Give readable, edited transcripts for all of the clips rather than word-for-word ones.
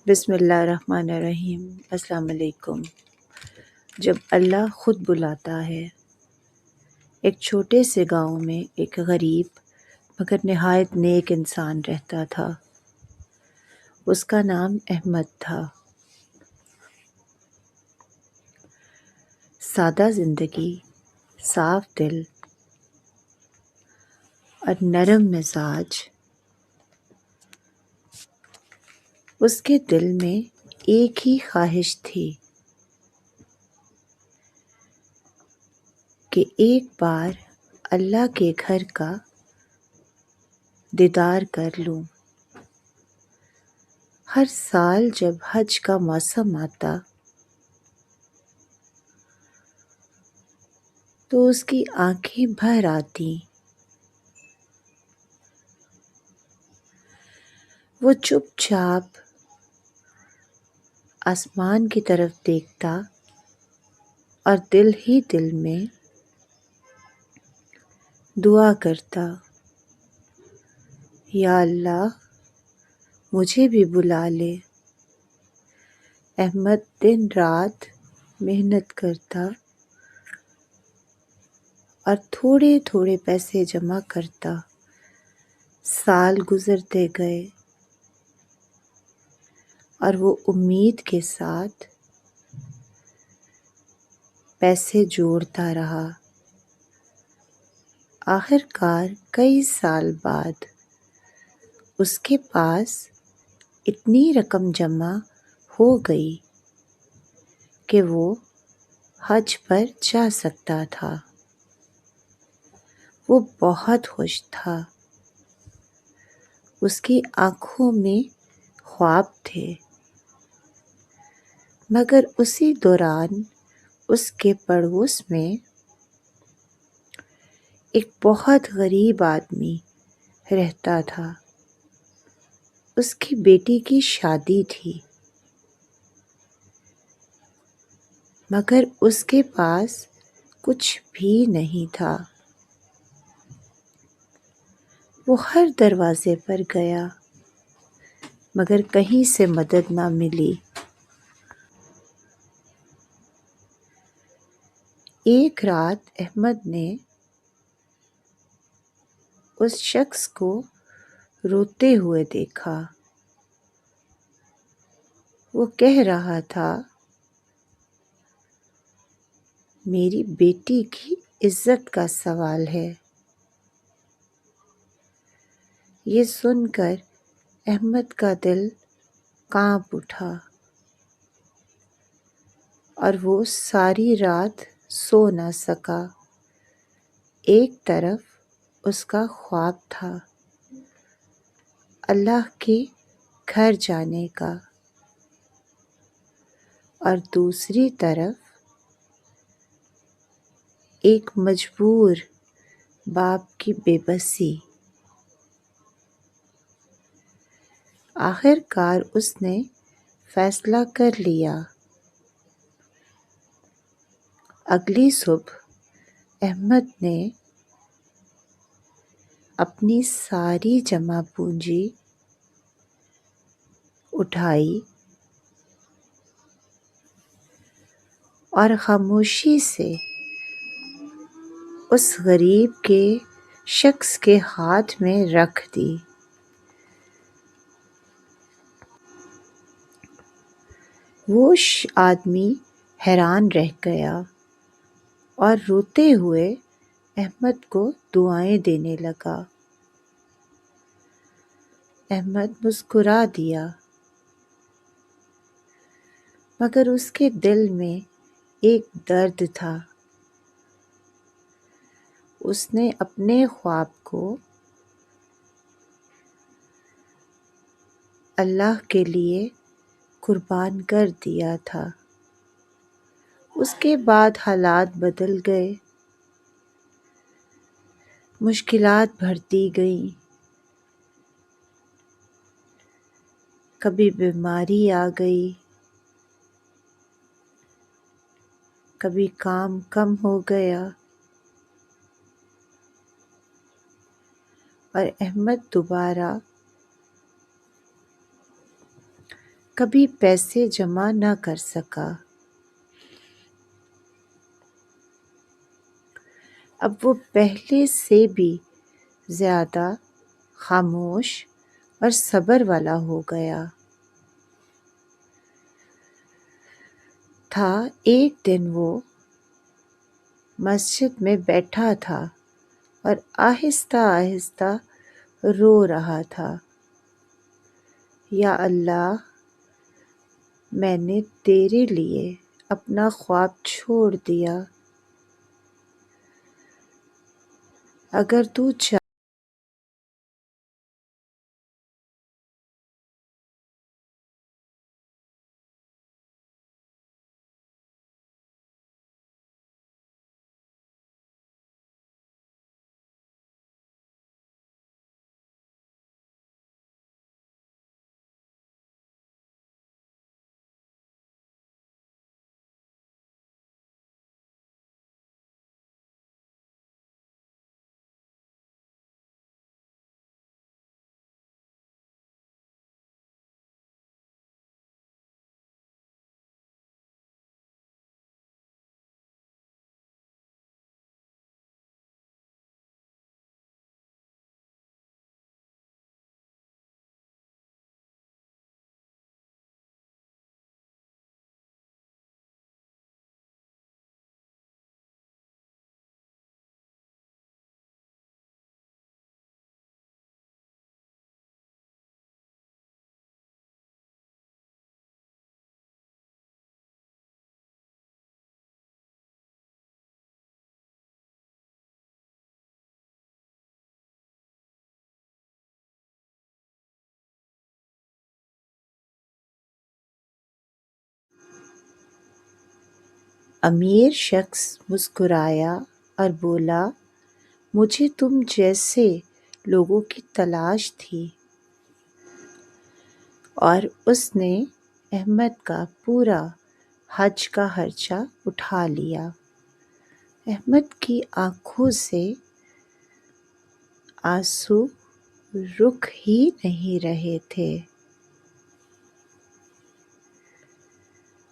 بسم اللہ الرحمن الرحیم۔ السلام علیکم۔ جب اللہ خود بلاتا ہے۔ ایک چھوٹے سے گاؤں میں ایک غریب مگر نہایت نیک انسان رہتا تھا۔ اس کا نام احمد تھا۔ سادہ زندگی، صاف دل اور نرم مزاج۔ اس کے دل میں ایک ہی خواہش تھی کہ ایک بار اللہ کے گھر کا دیدار کر لوں۔ ہر سال جب حج کا موسم آتا تو اس کی آنکھیں بھر آتیں۔ وہ چپ چاپ آسمان کی طرف دیکھتا اور دل ہی دل میں دعا کرتا، یا اللہ مجھے بھی بلا لے۔ احمد دن رات محنت کرتا اور تھوڑے تھوڑے پیسے جمع کرتا۔ سال گزرتے گئے اور وہ امید کے ساتھ پیسے جوڑتا رہا۔ آخر کار کئی سال بعد اس کے پاس اتنی رقم جمع ہو گئی کہ وہ حج پر جا سکتا تھا۔ وہ بہت خوش تھا۔ اس کی آنکھوں میں خواب تھے، مگر اسی دوران اس کے پڑوس میں ایک بہت غریب آدمی رہتا تھا۔ اس کی بیٹی کی شادی تھی، مگر اس کے پاس کچھ بھی نہیں تھا۔ وہ ہر دروازے پر گیا مگر کہیں سے مدد نہ ملی۔ ایک رات احمد نے اس شخص کو روتے ہوئے دیکھا۔ وہ کہہ رہا تھا، میری بیٹی کی عزت کا سوال ہے۔ یہ سن کر احمد کا دل کانپ اٹھا اور وہ ساری رات سو نہ سکا۔ ایک طرف اس کا خواب تھا اللہ کے گھر جانے کا اور دوسری طرف ایک مجبور باپ کی بے بسی۔ آخر کار اس نے فیصلہ کر لیا۔ اگلی صبح احمد نے اپنی ساری جمع پونجی اٹھائی اور خاموشی سے اس غریب کے شخص کے ہاتھ میں رکھ دی۔ وہ آدمی حیران رہ گیا اور روتے ہوئے احمد کو دعائیں دینے لگا۔ احمد مسکرا دیا، مگر اس کے دل میں ایک درد تھا۔ اس نے اپنے خواب کو اللہ کے لیے قربان کر دیا تھا۔ اس کے بعد حالات بدل گئے، مشکلات بڑھتی گئیں۔ کبھی بیماری آ گئی، کبھی کام کم ہو گیا اور احمد دوبارہ کبھی پیسے جمع نہ کر سکا۔ اب وہ پہلے سے بھی زیادہ خاموش اور صبر والا ہو گیا تھا۔ ایک دن وہ مسجد میں بیٹھا تھا اور آہستہ آہستہ رو رہا تھا، یا اللہ، میں نے تیرے لیے اپنا خواب چھوڑ دیا۔ اگر تو امیر شخص مسکرایا اور بولا، مجھے تم جیسے لوگوں کی تلاش تھی، اور اس نے احمد کا پورا حج کا خرچہ اٹھا لیا۔ احمد کی آنکھوں سے آنسو رک ہی نہیں رہے تھے۔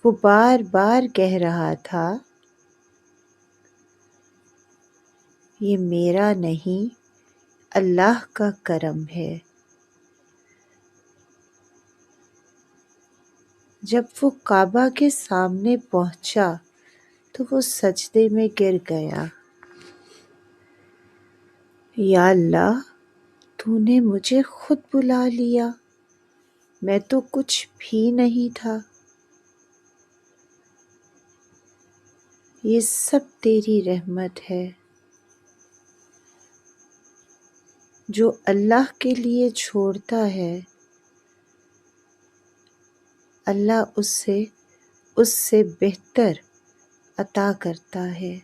وہ بار بار کہہ رہا تھا، یہ میرا نہیں، اللہ کا کرم ہے۔ جب وہ کعبہ کے سامنے پہنچا تو وہ سجدے میں گر گیا۔ یا اللہ، تو نے مجھے خود بلا لیا، میں تو کچھ بھی نہیں تھا۔ یہ سب تیری رحمت ہے۔ جو اللہ کے لیے چھوڑتا ہے، اللہ اس سے بہتر عطا کرتا ہے۔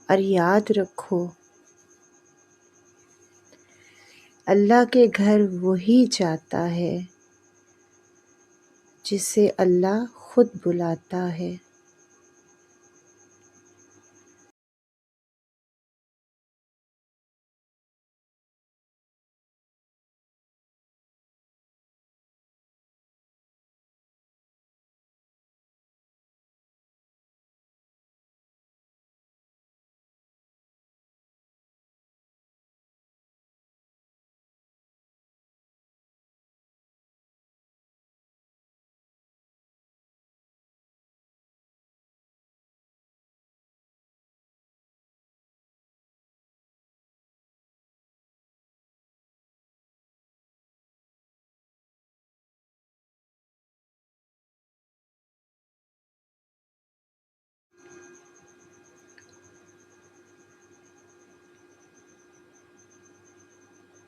اور یاد رکھو، اللہ کے گھر وہی جاتا ہے جسے اللہ خود بلاتا ہے۔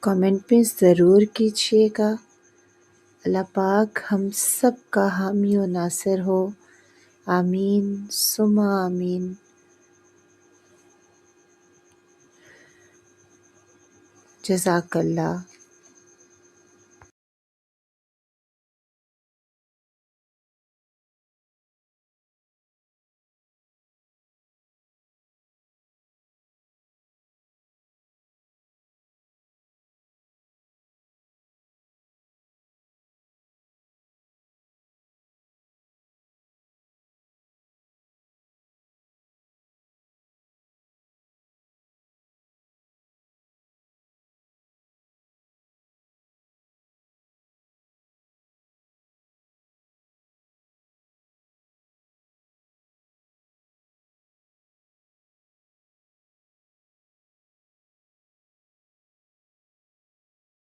کمنٹ میں ضرور کیجیے گا۔ اللہ پاک ہم سب کا حامی و ناصر ہو، آمین ثم آمین۔ جزاک اللہ۔